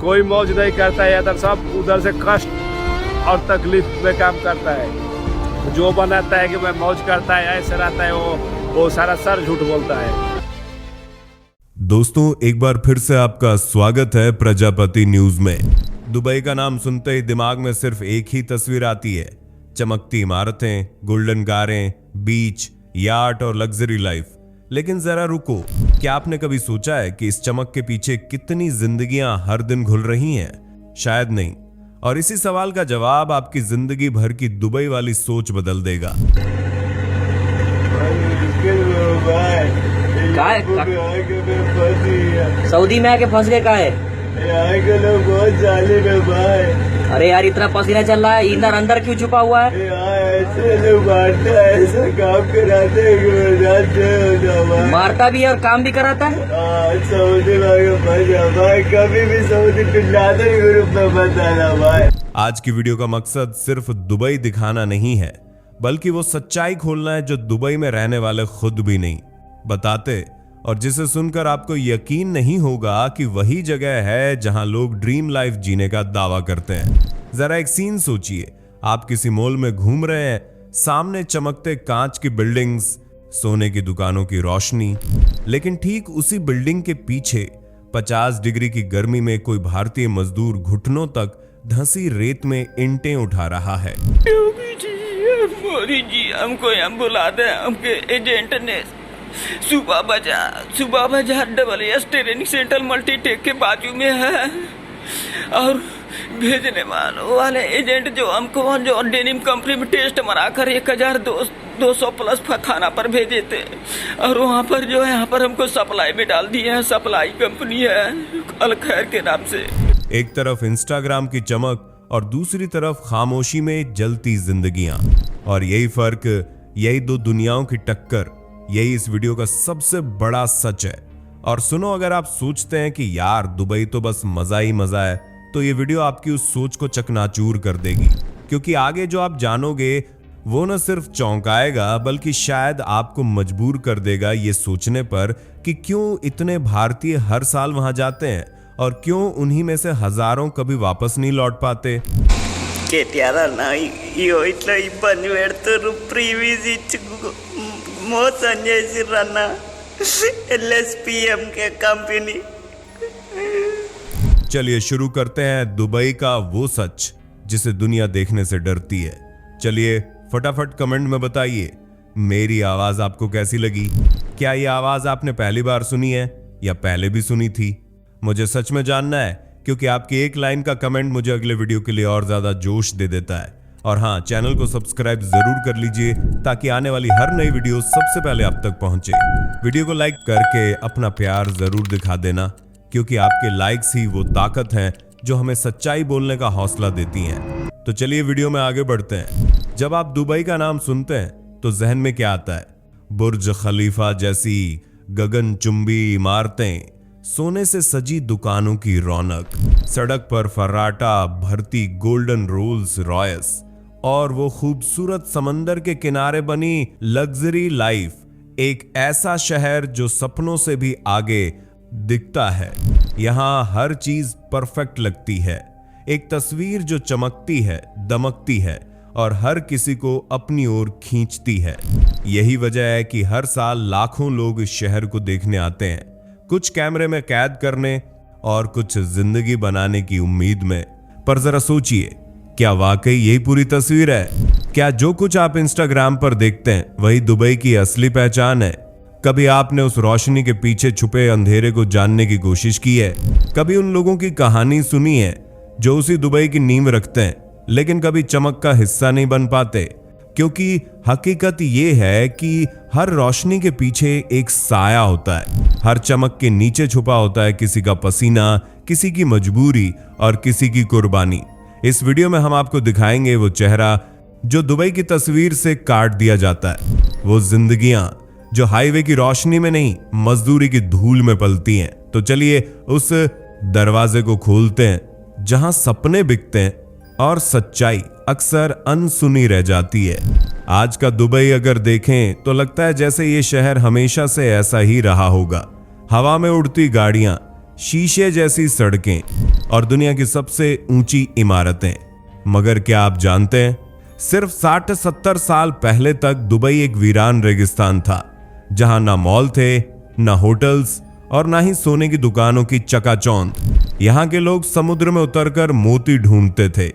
कोई मौज नहीं करता है इधर, सब उधर से कष्ट और तकलीफ में काम करता है। जो बनाता है कि मैं मौज करता है, ऐसे रहता है, वो सारा सर झूठ बोलता है। दोस्तों, एक बार फिर से आपका स्वागत है प्रजापति न्यूज में। दुबई का नाम सुनते ही दिमाग में सिर्फ एक ही तस्वीर आती है, चमकती इमारतें, गोल्डन कारें, बीच, याट और लग्जरी लाइफ। लेकिन जरा रुको, क्या आपने कभी सोचा है कि इस चमक के पीछे कितनी जिंदगियां हर दिन घुल रही हैं? शायद नहीं। और इसी सवाल का जवाब आपकी जिंदगी भर की दुबई वाली सोच बदल देगा। सऊदी में आके फंस गए का है? यहाँ के लोग बहुत जालिम है भाई। अरे यार, इतना पसीना चल रहा है, इधर अंदर क्यों छुपा हुआ है? यहाँ ऐसे लोग मारते हैं, ऐसा काम कराते हैं, मारता भी है और काम भी कराता है। सऊदी भाई, कभी भी सऊदी बिन लादेन ग्रुप में मत आना भाई। आज की वीडियो का मकसद सिर्फ दुबई दिखाना नहीं है, बल्कि वो सच्चाई खोलना है जो दुबई में रहने वाले खुद भी नहीं बताते, और जिसे सुनकर आपको यकीन नहीं होगा कि वही जगह है जहां लोग ड्रीम लाइफ जीने का दावा करते हैं। जरा एक सीन सोचिए, आप किसी मॉल में घूम रहे हैं, सामने चमकते कांच की बिल्डिंग्स, सोने की दुकानों की रोशनी, लेकिन ठीक उसी बिल्डिंग के पीछे 50 डिग्री की गर्मी में कोई भारतीय मजदूर घुटनों तक धंसी रेत में ईंटें उठा रहा है। मोदी जी, हमको यहाँ बुला दे, हमके एजेंट ने सुबह बाजार डबल ट्रेनिंग सेंटर मल्टीटेक के बाजू में है, और भेजने वाले एजेंट जो हमको जो डेनिम कंपनी में टेस्ट मराकर 1200 प्लस थाना पर भेजे थे, और वहाँ पर जो है यहाँ पर हमको सप्लाई में डाल दिए हैं। सप्लाई कंपनी है अल खैर के नाम से। एक तरफ इंस्टाग्राम की चमक और दूसरी तरफ खामोशी में जलती जिंदगियां, और यही फर्क, यही दो दुनियाओं की टक्कर, यही इस वीडियो का सबसे बड़ा सच है। और सुनो, अगर आप सोचते हैं कि यार दुबई तो बस मजा ही मजा है, तो ये वीडियो आपकी उस सोच को चकनाचूर कर देगी, क्योंकि आगे जो आप जानोगे वो न सिर्फ चौंकाएगा, बल्कि शायद आपको मजबूर कर देगा ये सोचने पर कि क्यों इतने भारतीय हर साल वहां जाते हैं और क्यों उन्हीं में से हजारों कभी वापस नहीं लौट पाते। ఇట్లా ఇబ్బంది పెడుతున్నారు, ప్రీవియస్ ఇచ్చి మోసం చేసిర్రన్న LSPM के कंपनी। चलिए शुरू करते हैं दुबई का वो सच जिसे दुनिया देखने से डरती है। चलिए फटाफट कमेंट में बताइए मेरी आवाज आपको कैसी लगी। क्या ये आवाज आपने पहली बार सुनी है या पहले भी सुनी थी? मुझे सच में जानना है, क्योंकि आपकी एक लाइन का कमेंट मुझे अगले वीडियो के लिए और ज्यादा जोश दे देता है। और हाँ, चैनल को सब्सक्राइब जरूर कर लीजिए ताकि आने वाली हर नई वीडियो सबसे पहले आप तक पहुंचे। वीडियो को लाइक करके अपना प्यार जरूर दिखा देना, क्योंकि आपके लाइक्स ही वो ताकत है जो हमें सच्चाई बोलने का हौसला देती हैं। तो चलिए वीडियो में आगे बढ़ते हैं। जब आप दुबई का नाम सुनते हैं तो जहन में क्या आता है? बुर्ज खलीफा जैसी गगनचुंबी इमारतें, सोने से सजी दुकानों की रौनक, सड़क पर फर्राटा भरती गोल्डन रोल्स रॉयस, और वो खूबसूरत समंदर के किनारे बनी लग्जरी लाइफ। एक ऐसा शहर जो सपनों से भी आगे दिखता है। यहाँ हर चीज परफेक्ट लगती है, एक तस्वीर जो चमकती है, दमकती है और हर किसी को अपनी ओर खींचती है। यही वजह है कि हर साल लाखों लोग इस शहर को देखने आते हैं, कुछ कैमरे में कैद करने और कुछ जिंदगी बनाने की उम्मीद में। पर जरा सोचिए, क्या वाकई यही पूरी तस्वीर है? क्या जो कुछ आप इंस्टाग्राम पर देखते हैं वही दुबई की असली पहचान है? कभी आपने उस रोशनी के पीछे छुपे अंधेरे को जानने की कोशिश की है? कभी उन लोगों की कहानी सुनी है जो उसी दुबई की नींव रखते हैं लेकिन कभी चमक का हिस्सा नहीं बन पाते? क्योंकि हकीकत ये है कि हर रोशनी के पीछे एक साया होता है, हर चमक के नीचे छुपा होता है किसी का पसीना, किसी की मजबूरी और किसी की कुर्बानी। इस वीडियो में हम आपको दिखाएंगे वो चेहरा जो दुबई की तस्वीर से काट दिया जाता है, वो जिंदगियां जो हाईवे की रोशनी में नहीं, मजदूरी की धूल में पलती हैं। तो चलिए उस दरवाजे को खोलते हैं जहां सपने बिकते हैं और सच्चाई अक्सर अनसुनी रह जाती है। आज का दुबई अगर देखें तो लगता है जैसे ये शहर हमेशा से ऐसा ही रहा होगा। हवा में उड़ती गाड़ियां, शीशे जैसी सड़कें और दुनिया की सबसे ऊंची इमारतें। मगर क्या आप जानते हैं, सिर्फ 60-70 साल पहले तक दुबई एक वीरान रेगिस्तान था, जहां ना मॉल थे, ना होटल्स और ना ही सोने की दुकानों की चकाचौंध। यहां के लोग समुद्र में उतरकर मोती ढूंढते थे,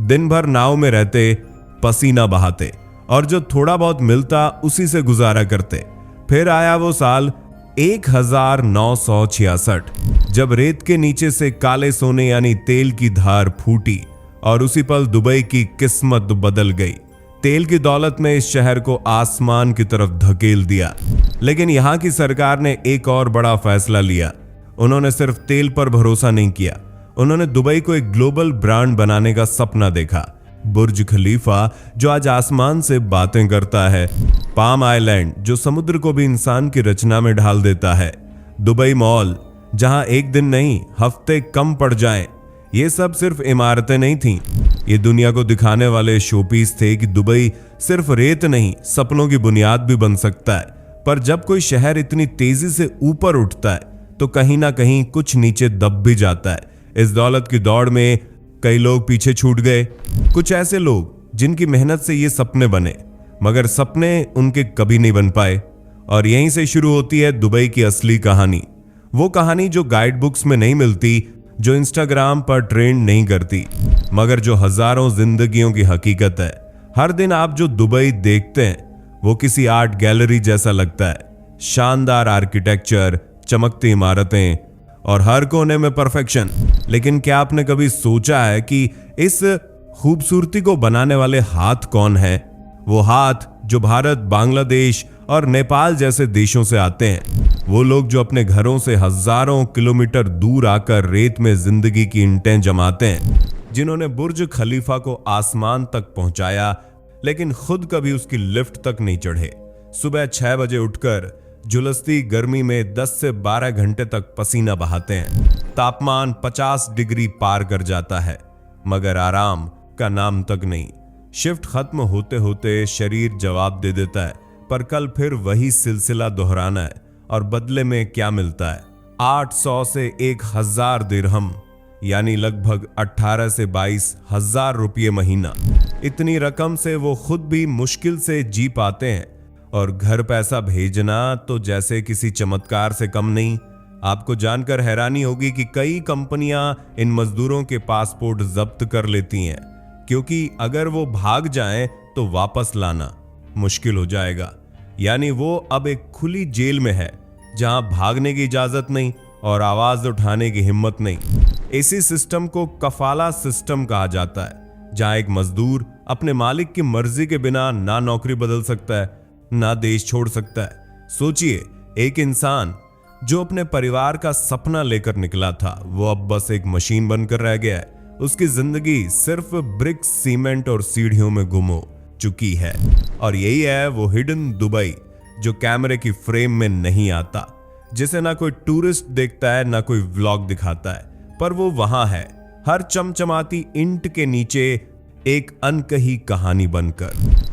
दिन भर नाव में रहते, पसीना बहाते और जो थोड़ा बहुत मिलता उसी से गुजारा करते। फिर आया वो साल 1966, जब रेत के नीचे से काले सोने यानी तेल की धार फूटी और उसी पल दुबई की किस्मत बदल गई। तेल की दौलत ने इस शहर को आसमान की तरफ धकेल दिया। लेकिन यहां की सरकार ने एक और बड़ा फैसला लिया। उन्होंने सिर्फ तेल पर भरोसा नहीं किया, उन्होंने दुबई को एक ग्लोबल ब्रांड बनाने का सपना देखा। बुर्ज खलीफा जो आज आसमान से बातें करता है, पाम आइलैंड जो समुद्र को भी इंसान की रचना में ढाल देता है, दुबई मॉल जहां एक दिन नहीं हफ्ते कम पड़ जाएं। ये सब सिर्फ इमारतें नहीं थीं, ये दुनिया को दिखाने वाले शोपीस थे कि दुबई सिर्फ रेत नहीं सपनों की बुनियाद भी बन सकता है। पर जब कोई शहर इतनी तेजी से ऊपर उठता है तो कहीं ना कहीं कुछ नीचे दब भी जाता है। इस दौलत की दौड़ में कई लोग पीछे छूट गए, कुछ ऐसे लोग जिनकी मेहनत से ये सपने बने, मगर सपने उनके कभी नहीं बन पाए। और यहीं से शुरू होती है दुबई की असली कहानी, वो कहानी जो गाइड बुक्स में नहीं मिलती, जो इंस्टाग्राम पर ट्रेंड नहीं करती, मगर जो हजारों जिंदगियों की हकीकत है। हर दिन आप जो दुबई देखते हैं वो किसी आर्ट गैलरी जैसा लगता है। शानदार आर्किटेक्चर, चमकती इमारतें और हर कोने में परफेक्शन। लेकिन क्या आपने कभी सोचा है कि इस खूबसूरती को बनाने वाले हाथ कौन है? वो हाथ जो भारत, बांग्लादेश और नेपाल जैसे देशों से आते हैं। वो लोग जो अपने घरों से हजारों किलोमीटर दूर आकर रेत में जिंदगी की ईंटें जमाते हैं, जिन्होंने बुर्ज खलीफा को आसमान तक पहुंचाया लेकिन खुद कभी उसकी लिफ्ट तक नहीं चढ़े। सुबह 6 बजे उठकर झुलसती गर्मी में 10 से 12 घंटे तक पसीना बहाते हैं। तापमान 50 डिग्री पार कर जाता है, मगर आराम का नाम तक नहीं। शिफ्ट खत्म होते होते शरीर जवाब दे देता है, पर कल फिर वही सिलसिला दोहराना है। और बदले में क्या मिलता है? 800 से 1000 दिरहम, यानी लगभग 18 से 22 हजार रुपये महीना। इतनी रकम से वो खुद भी मुश्किल से जी पाते हैं और घर पैसा भेजना तो जैसे किसी चमत्कार से कम नहीं। आपको जानकर हैरानी होगी कि कई कंपनियां इन मजदूरों के पासपोर्ट जब्त कर लेती हैं, क्योंकि अगर वो भाग जाएं तो वापस लाना मुश्किल हो जाएगा। यानी वो अब एक खुली जेल में है, जहां भागने की इजाजत नहीं और आवाज उठाने की हिम्मत नहीं। इसी सिस्टम को कफाला सिस्टम कहा जाता है, जहां एक मजदूर अपने मालिक की मर्जी के बिना ना नौकरी बदल सकता है, ना देश छोड़ सकता है। सोचिए, एक इंसान जो अपने परिवार का सपना लेकर निकला था, वो अब बस एक मशीन बनकर रह गया है। उसकी जिंदगी सिर्फ ब्रिक्स, सीमेंट और सीढ़ियों में गुम हो चुकी है। और यही है वो हिडन दुबई जो कैमरे की फ्रेम में नहीं आता, जिसे ना कोई टूरिस्ट देखता है, ना कोई व्लॉग दिखाता है, पर वो वहां है, हर चमचमाती ईंट के नीचे एक अनकही कहानी बनकर।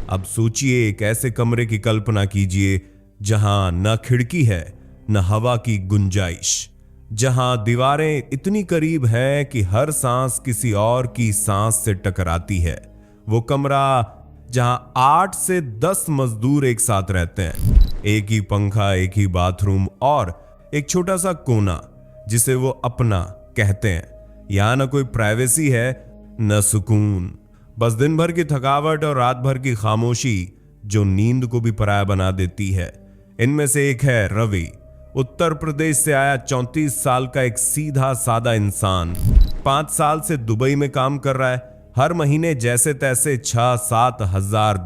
अब सोचिए, एक ऐसे कमरे की कल्पना कीजिए जहां न खिड़की है, न हवा की गुंजाइश, जहां दीवारें इतनी करीब है कि हर सांस किसी और की सांस से टकराती है। वो कमरा जहां 8 से 10 मजदूर एक साथ रहते हैं, एक ही पंखा, एक ही बाथरूम और एक छोटा सा कोना जिसे वो अपना कहते हैं। यहां ना कोई प्राइवेसी है, न सुकून, बस दिन भर की थकावट और रात भर की खामोशी जो नींद को भी पराया बना देती है। इनमें से एक है रवि, उत्तर प्रदेश से आया 34 साल का एक सीधा सादा इंसान। 5 साल से दुबई में काम कर रहा है। हर महीने जैसे तैसे 6-7 हजार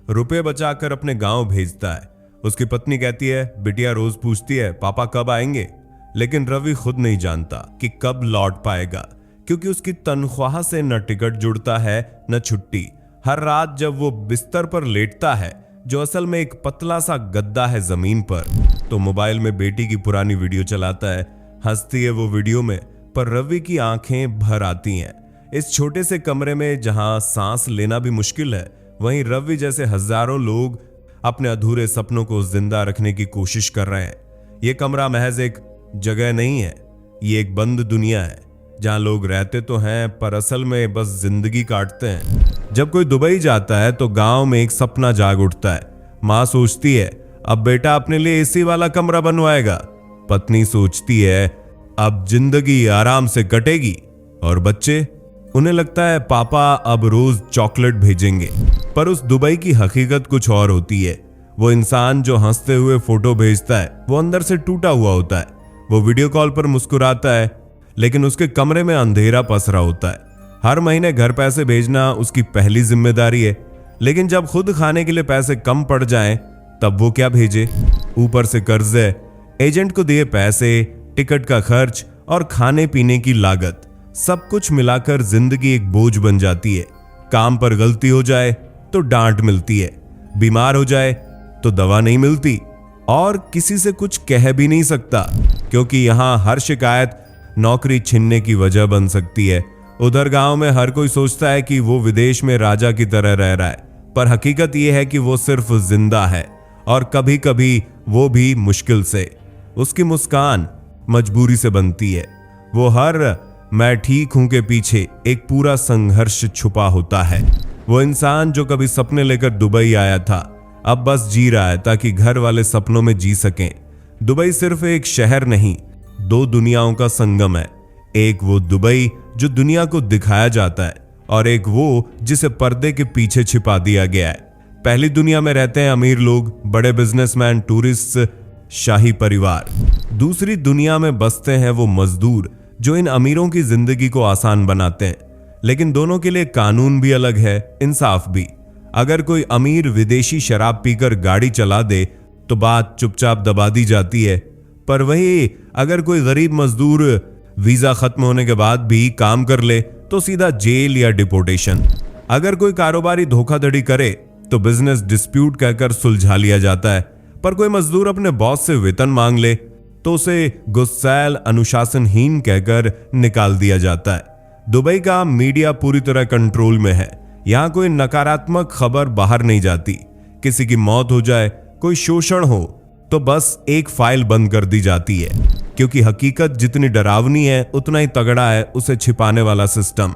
रुपए बचाकर अपने गांव भेजता है। उसकी पत्नी कहती है, बिटिया रोज पूछती है पापा कब आएंगे, लेकिन रवि खुद नहीं जानता कि कब लौट पाएगा, क्योंकि उसकी तनख्वाह से न टिकट जुड़ता है न छुट्टी। हर रात जब वो बिस्तर पर लेटता है, जो असल में एक पतला सा गद्दा है जमीन पर, तो मोबाइल में बेटी की पुरानी वीडियो चलाता है। हंसती है वो वीडियो में, पर रवि की आंखें भर आती हैं। इस छोटे से कमरे में जहां सांस लेना भी मुश्किल है, वहीं रवि जैसे हजारों लोग अपने अधूरे सपनों को जिंदा रखने की कोशिश कर रहे हैं। ये कमरा महज एक जगह नहीं है, ये एक बंद दुनिया है जहां लोग रहते तो हैं पर असल में बस जिंदगी काटते हैं। जब कोई दुबई जाता है तो गांव में एक सपना जाग उठता है। माँ सोचती है अब बेटा अपने लिए एसी वाला कमरा बनवाएगा। पत्नी सोचती है अब जिंदगी आराम से कटेगी। और बच्चे, उन्हें लगता है पापा अब रोज चॉकलेट भेजेंगे। पर उस दुबई की हकीकत कुछ और होती है। वो इंसान जो हंसते हुए फोटो भेजता है वो अंदर से टूटा हुआ होता है। वो वीडियो कॉल पर मुस्कुराता है लेकिन उसके कमरे में अंधेरा पसरा होता है। हर महीने घर पैसे भेजना उसकी पहली जिम्मेदारी है, लेकिन जब खुद खाने के लिए पैसे कम पड़ जाएं, तब वो क्या भेजे? ऊपर से कर्जे, एजेंट को दिए पैसे, टिकट का खर्च और खाने पीने की लागत, सब कुछ मिलाकर जिंदगी एक बोझ बन जाती है। काम पर गलती हो जाए तो डांट मिलती है, बीमार हो जाए तो दवा नहीं मिलती और किसी से कुछ कह भी नहीं सकता क्योंकि यहां हर शिकायत नौकरी छीनने की वजह बन सकती है। उधर गांव में हर कोई सोचता है कि वो विदेश में राजा की तरह रह रहा है, पर हकीकत यह है कि वो सिर्फ जिंदा है और कभी कभी वो भी मुश्किल से। उसकी मुस्कान मजबूरी से बनती है। वो हर मैं ठीक हूं के पीछे एक पूरा संघर्ष छुपा होता है। वो इंसान जो कभी सपने लेकर दुबई आया था अब बस जी रहा है ताकि घर वाले सपनों में जी सकें। दुबई सिर्फ एक शहर नहीं, दो दुनियाओं का संगम है। एक वो दुबई जो दुनिया को दिखाया जाता है और एक वो जिसे पर्दे के पीछे छिपा दिया गया है। पहली दुनिया में रहते हैं अमीर लोग, बड़े बिजनेसमैन, टूरिस्ट, शाही परिवार। दूसरी दुनिया में बसते हैं वो मजदूर जो इन अमीरों की जिंदगी को आसान बनाते हैं। लेकिन दोनों के लिए कानून भी अलग है, इंसाफ भी। अगर कोई अमीर विदेशी शराब पीकर गाड़ी चला दे तो बात चुपचाप दबा दी जाती है, पर वही अगर कोई गरीब मजदूर वीजा खत्म होने के बाद भी काम कर ले तो सीधा जेल या डिपोर्टेशन। अगर कोई कारोबारी धोखाधड़ी करे तो बिजनेस डिस्प्यूट कहकर सुलझा लिया जाता है, पर कोई मजदूर अपने बॉस से वेतन मांग ले तो उसे गुस्सैल, अनुशासनहीन कहकर निकाल दिया जाता है। दुबई का मीडिया पूरी तरह कंट्रोल में है। यहां कोई नकारात्मक खबर बाहर नहीं जाती। किसी की मौत हो जाए, कोई शोषण हो तो बस एक फाइल बंद कर दी जाती है, क्योंकि हकीकत जितनी डरावनी है उतना ही तगड़ा है उसे छिपाने वाला सिस्टम।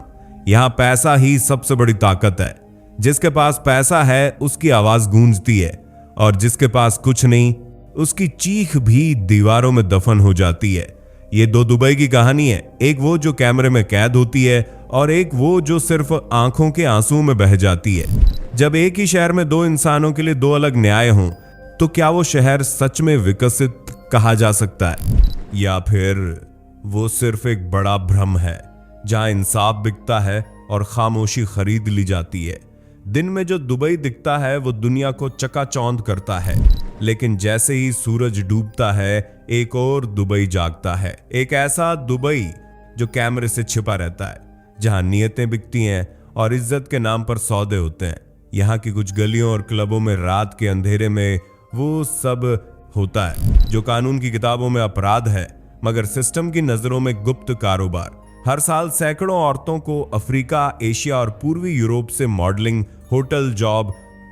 यहां पैसा ही सबसे बड़ी ताकत है। जिसके पास पैसा है उसकी आवाज गूंजती है और जिसके पास कुछ नहीं उसकी चीख भी दीवारों में दफन हो जाती है। ये दो दुबई की कहानी है, एक वो जो कैमरे में कैद होती है और एक वो जो सिर्फ आंखों के आंसू में बह जाती है। जब एक ही शहर में दो इंसानों के लिए दो अलग न्याय हों तो क्या वो शहर सच में विकसित कहा जा सकता है, या फिर वो सिर्फ एक बड़ा भ्रम है जहां इंसाफ बिकता है और खामोशी खरीद ली जाती है। दिन में जो दुबई दिखता है वो दुनिया को चकाचौंध करता है, लेकिन जैसे ही सूरज डूबता है एक और दुबई जागता है। एक ऐसा दुबई जो कैमरे से छिपा रहता है, जहां नियतें बिकती हैं और इज्जत के नाम पर सौदे होते हैं। यहाँ की कुछ गलियों और क्लबों में रात के अंधेरे में वो सब होता है जो कानून की किताबों में अपराध है मगर सिस्टम की नजरों में गुप्त कारोबार। हर साल सैकड़ों औरतों को अफ्रीका, एशिया और पूर्वी यूरोप से मॉडलिंग, होटल जॉब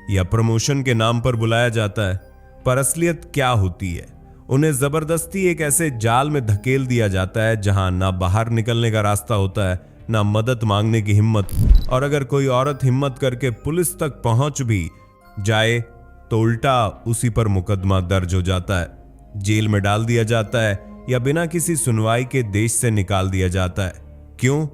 या प्रमोशन के नाम पर बुलाया जाता है, पर असलियत क्या होती है? उन्हें जबरदस्ती एक ऐसे जाल में धकेल दिया जाता है जहां ना बाहर निकलने का रास्ता होता है, ना मदद मांगने की हिम्मत, और अगर कोई औरत हिम्मत करके पुलिस तक पहुंच भी जाए तो उल्टा उसी पर मुकदमा दर्ज हो जाता है, जेल में डाल दिया जाता है या बिना किसी सुनवाई के देश से निकाल दिया जाता है। क्यों?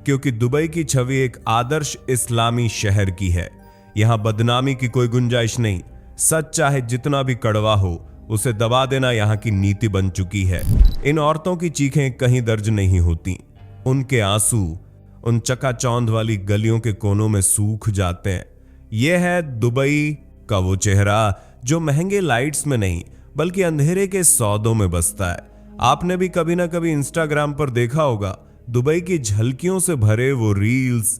क्योंकि दुबई की छवि एक आदर्श इस्लामी शहर की है। यहां बदनामी की कोई गुंजाइश नहीं। सच चाहे जितना भी कड़वा हो उसे दबा देना यहां की नीति बन चुकी है। इन औरतों की चीखें कहीं दर्ज नहीं होती, उनके आंसू उन चकाचौंध वाली गलियों के कोनों में सूख जाते हैं। यह है दुबई का वो चेहरा जो महंगे लाइट्स में नहीं बल्कि अंधेरे के सौदों में बसता है। आपने भी कभी ना कभी इंस्टाग्राम पर देखा होगा दुबई की झलकियों से भरे वो रील्स,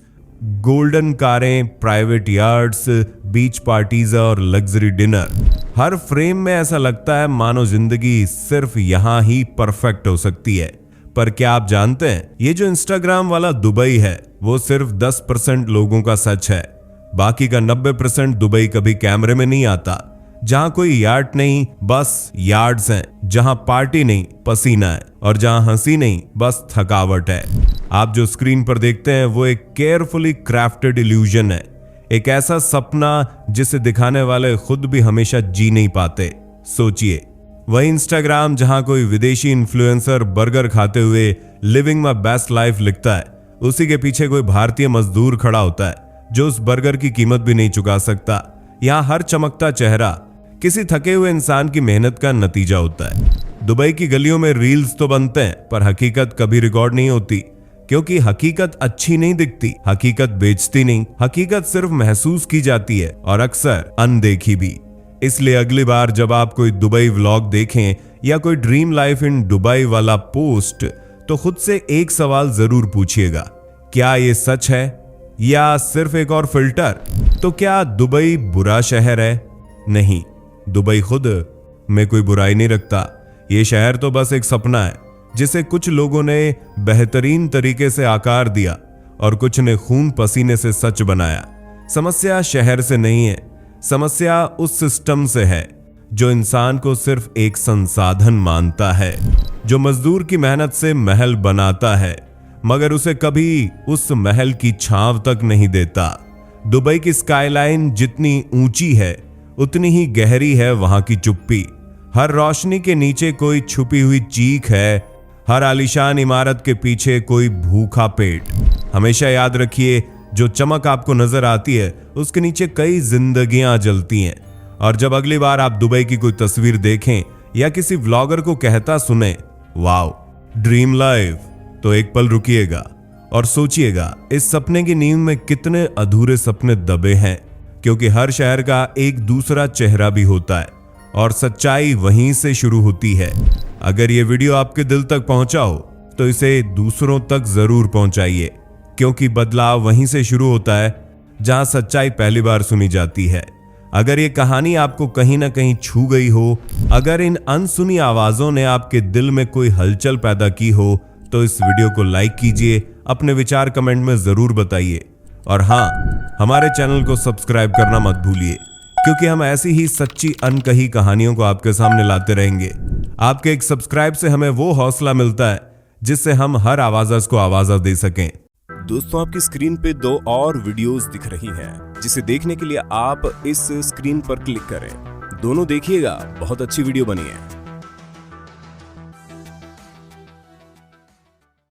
गोल्डन कारें, प्राइवेट यार्ड्स, बीच पार्टीज और लग्जरी डिनर। हर फ्रेम में ऐसा लगता है मानो जिंदगी सिर्फ यहां ही परफेक्ट हो सकती है। पर क्या आप जानते हैं ये जो इंस्टाग्राम वाला दुबई है वो सिर्फ 10% लोगों का सच है। बाकी का 90% दुबई कभी कैमरे में नहीं आता। जहां कोई यार्ड नहीं बस यार्ड्स हैं, जहां पार्टी नहीं पसीना है, और जहां हंसी नहीं बस थकावट है। आप जो स्क्रीन पर देखते हैं वो एक केयरफुली क्राफ्टेड इल्यूजन है, एक ऐसा सपना जिसे दिखाने वाले खुद भी हमेशा जी नहीं पाते। सोचिए, वही इंस्टाग्राम जहां कोई विदेशी इन्फ्लुएंसर बर्गर खाते हुए लिविंग माय बेस्ट लाइफ लिखता है, उसी के पीछे कोई भारतीय मजदूर खड़ा होता है जो उस बर्गर की कीमत भी नहीं चुका सकता। यहाँ हर चमकता चेहरा किसी थके हुए इंसान की मेहनत का नतीजा होता है। दुबई की गलियों में रील्स तो बनते हैं पर हकीकत कभी रिकॉर्ड नहीं होती, क्योंकि हकीकत अच्छी नहीं दिखती, हकीकत बेचती नहीं, हकीकत सिर्फ महसूस की जाती है और अक्सर अनदेखी भी। इसलिए अगली बार जब आप कोई दुबई व्लॉग देखें या कोई ड्रीम लाइफ इन दुबई वाला पोस्ट, तो खुद से एक सवाल जरूर पूछिएगा, क्या ये सच है या सिर्फ एक और फिल्टर? तो क्या दुबई बुरा शहर है? नहीं, दुबई खुद में कोई बुराई नहीं रखता। ये शहर तो बस एक सपना है जिसे कुछ लोगों ने बेहतरीन तरीके से आकार दिया और कुछ ने खून पसीने से सच बनाया। समस्या शहर से नहीं है, समस्या उस सिस्टम से है जो इंसान को सिर्फ एक संसाधन मानता है, जो मजदूर की मेहनत से महल बनाता है मगर उसे कभी उस महल की छांव तक नहीं देता। दुबई की स्काईलाइन जितनी ऊंची है उतनी ही गहरी है वहां की चुप्पी। हर रोशनी के नीचे कोई छुपी हुई चीख है, हर आलीशान इमारत के पीछे कोई भूखा पेट। हमेशा याद रखिए, जो चमक आपको नजर आती है उसके नीचे कई जिंदगियां जलती हैं। और जब अगली बार आप दुबई की कोई तस्वीर देखें या किसी व्लॉगर को कहता सुने, वाओ ड्रीम लाइफ, तो एक पल रुकिएगा और सोचिएगा इस सपने की नींव में कितने अधूरे सपने दबे हैं, क्योंकि हर शहर का एक दूसरा चेहरा भी होता है और सच्चाई वहीं से शुरू होती है। अगर ये वीडियो आपके दिल तक पहुंचा हो तो इसे दूसरों तक जरूर पहुंचाइए, क्योंकि बदलाव वहीं से शुरू होता है जहां सच्चाई पहली बार सुनी जाती है। अगर ये कहानी आपको कहीं ना कहीं छू गई हो, अगर इन अनसुनी आवाजों ने आपके दिल में कोई हलचल पैदा की हो, तो इस वीडियो को लाइक कीजिए, अपने विचार कमेंट में जरूर बताइए और हाँ, हमारे चैनल को सब्सक्राइब करना मत भूलिए, क्योंकि हम ऐसी ही सच्ची अनकही कहानियों को आपके सामने लाते रहेंगे। आपके एक सब्सक्राइब से हमें वो हौसला मिलता है जिससे हम हर आवाज़ को आवाज़ दे सकें। दोस्तों, आपकी स्क्रीन पे 2 और वीडियोस दिख रही हैं, जिसे देखने के लिए आप इस स्क्रीन पर क्लिक करें। दोनों देखिएगा, बहुत अच्छी वीडियो बनी है।